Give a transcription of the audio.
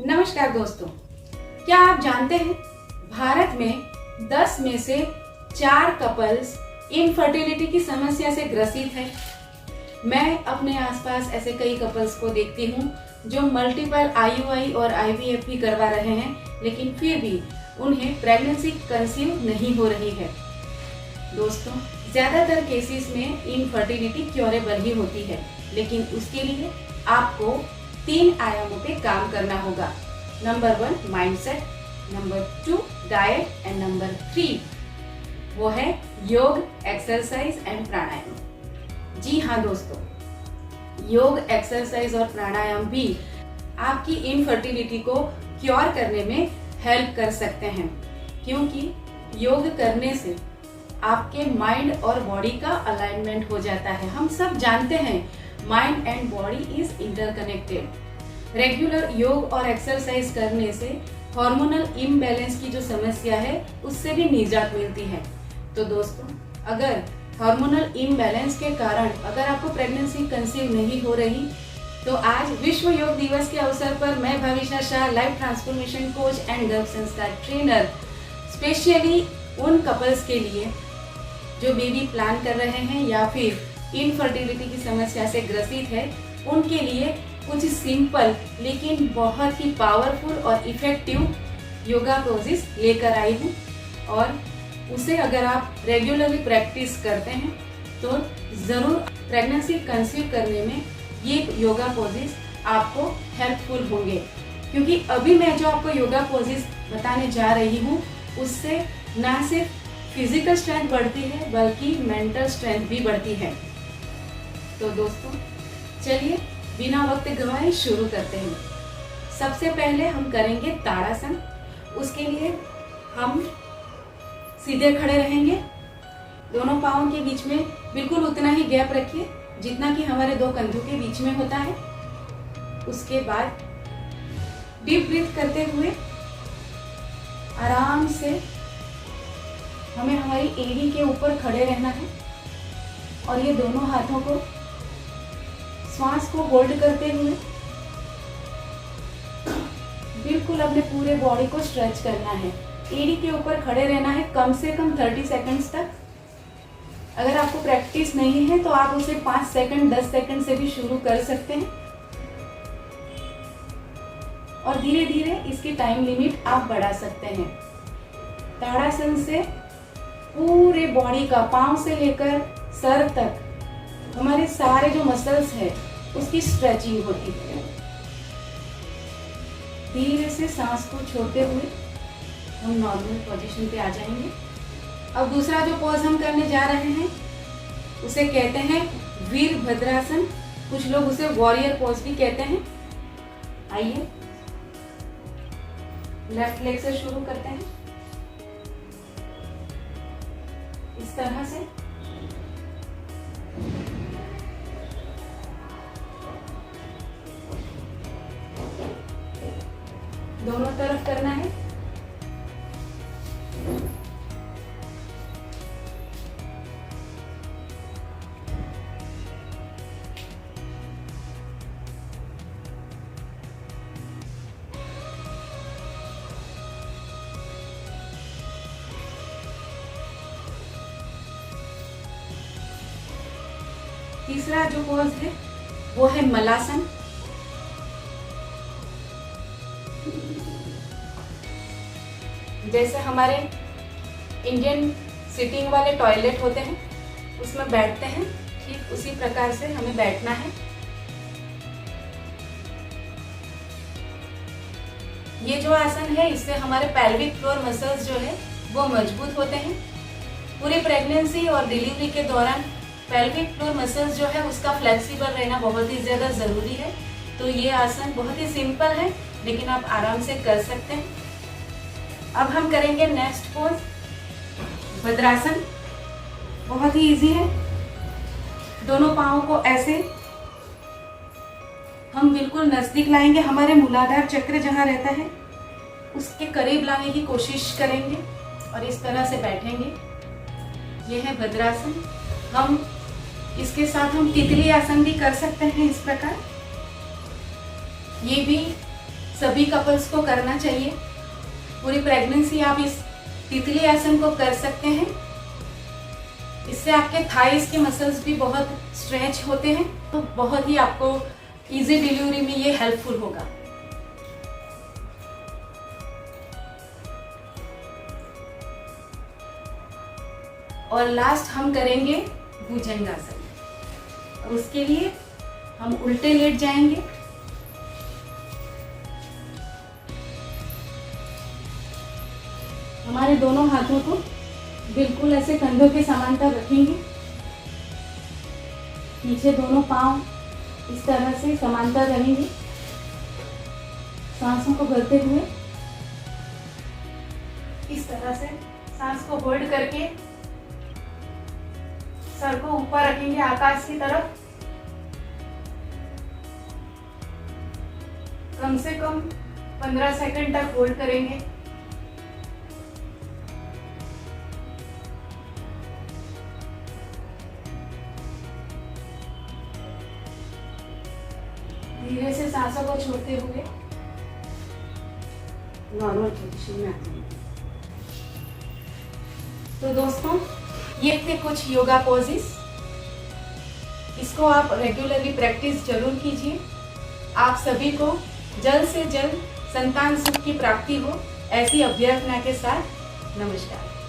नमस्कार दोस्तों, क्या आप जानते हैं भारत में 10 में से 4 कपल्स इनफर्टिलिटी की समस्या से ग्रसित है। मैं अपने आसपास ऐसे कई कपल्स को देखती हूँ जो मल्टीपल IUI और IVF भी करवा रहे हैं, लेकिन फिर भी उन्हें प्रेगनेंसी कंसीव नहीं हो रही है। दोस्तों, ज्यादातर केसेस में इनफर्टिलिटी क्योरेबल ही होती है, लेकिन उसके लिए आपको 3 आयामों पे काम करना होगा। Number 1 mindset, number 2 diet and number 3 वो है योग, एक्सरसाइज एंड प्राणायाम। जी हाँ दोस्तों, योग, एक्सरसाइज और प्राणायाम भी आपकी इनफर्टिलिटी को क्योर करने में हेल्प कर सकते हैं, क्योंकि योग करने से आपके माइंड और बॉडी का अलाइनमेंट हो जाता है। हम सब जानते हैं mind and body is interconnected. Regular योग और एक्सरसाइज करने से हार्मोनल इम्बैलेंस की जो समस्या है उससे भी निजात मिलती है। तो दोस्तों, अगर हार्मोनल इम्बैलेंस के कारण अगर आपको प्रेगनेंसी कंसीव नहीं हो रही, तो आज विश्व योग दिवस के अवसर पर मैं Bhavishya Shah, life transformation coach and Garbh Sanskar trainer, specially उन कपल्स के लिए जो बेबी प्लान कर रहे हैं या फिर इनफर्टिलिटी की समस्या से ग्रसित है, उनके लिए कुछ सिंपल लेकिन बहुत ही पावरफुल और इफेक्टिव योगा पोजेस लेकर आई हूँ। और उसे अगर आप रेगुलरली प्रैक्टिस करते हैं तो ज़रूर प्रेगनेंसी कंसीव करने में ये योगा पोजेस आपको हेल्पफुल होंगे। क्योंकि अभी मैं जो आपको योगा पोजेस बताने जा रही हूँ, उससे ना सिर्फ फिजिकल स्ट्रेंथ बढ़ती है बल्कि मेंटल स्ट्रेंथ भी बढ़ती है। तो दोस्तों, चलिए बिना वक्त गंवाए शुरू करते हैं। सबसे पहले हम करेंगे ताड़ासन। उसके लिए हम सीधे खड़े रहेंगे, दोनों पाँवों के बीच में बिल्कुल उतना ही गैप रखिए जितना कि हमारे 2 कंधों के बीच में होता है। उसके बाद डीप ब्रीथ करते हुए आराम से हमें हमारी एड़ी के ऊपर खड़े रहना है और ये दोनों हाथों को श्वास को होल्ड करते हुए बिल्कुल अपने पूरे बॉडी को स्ट्रेच करना है। एड़ी के ऊपर खड़े रहना है कम से कम 30 सेकंड्स तक। अगर आपको प्रैक्टिस नहीं है तो आप उसे 5 सेकंड 10 सेकंड से भी शुरू कर सकते हैं और धीरे धीरे इसकी टाइम लिमिट आप बढ़ा सकते हैं। ताड़ासन से पूरे बॉडी का पांव से लेकर सर तक हमारे सारे जो मसल्स है उसकी स्ट्रेचिंग होती है। धीरे से सांस को छोड़ते हुए हम नॉर्मल पोजीशन पे आ जाएंगे। अब दूसरा जो पोज हम करने जा रहे हैं उसे कहते हैं वीरभद्रासन। कुछ लोग उसे वॉरियर पोज भी कहते हैं। आइए लेफ्ट लेग से शुरू करते हैं। इस तरह से दोनों तरफ करना है। तीसरा जो पोज है वो है मलासन। जैसे हमारे इंडियन सिटिंग वाले टॉयलेट होते हैं उसमें बैठते हैं, ठीक उसी प्रकार से हमें बैठना है। ये जो आसन है इससे हमारे पेल्विक फ्लोर मसल्स जो है वो मजबूत होते हैं। पूरी प्रेगनेंसी और डिलीवरी के दौरान पेल्विक फ्लोर मसल्स जो है उसका फ्लेक्सिबल रहना बहुत ही ज़्यादा ज़रूरी है। तो ये आसन बहुत ही सिंपल है लेकिन आप आराम से कर सकते हैं। अब हम करेंगे नेक्स्ट पोज भद्रासन। बहुत ही इजी है। दोनों पाँवों को ऐसे हम बिल्कुल नजदीक लाएंगे, हमारे मूलाधार चक्र जहाँ रहता है उसके करीब लाने की कोशिश करेंगे और इस तरह से बैठेंगे। ये है भद्रासन। हम इसके साथ हम तितली आसन भी कर सकते हैं इस प्रकार। ये भी सभी कपल्स को करना चाहिए। पूरी प्रेगनेंसी आप इस तितली आसन को कर सकते हैं। इससे आपके थाइस के मसल्स भी बहुत स्ट्रेच होते हैं, तो बहुत ही आपको इजी डिलीवरी में ये हेल्पफुल होगा। और लास्ट हम करेंगे भुजंगासन। और उसके लिए हम उल्टे लेट जाएंगे। हमारे दोनों हाथों को बिल्कुल ऐसे कंधों के समांतर रखेंगे। पीछे दोनों पांव इस तरह से समांतर रहेंगे। सांसों को भरते हुए इस तरह से सांस को होल्ड करके सर को ऊपर रखेंगे आकाश की तरफ। कम से कम 15 सेकंड तक होल्ड करेंगे। धीरे से सांसों को छोड़ते हुए नॉर्मल पोजीशन में आते हैं। तो दोस्तों, ये थे कुछ योगा पोजेस। इसको आप रेगुलरली प्रैक्टिस जरूर कीजिए। आप सभी को जल्द से जल्द संतान सुख की प्राप्ति हो, ऐसी अभ्यर्थना के साथ नमस्कार।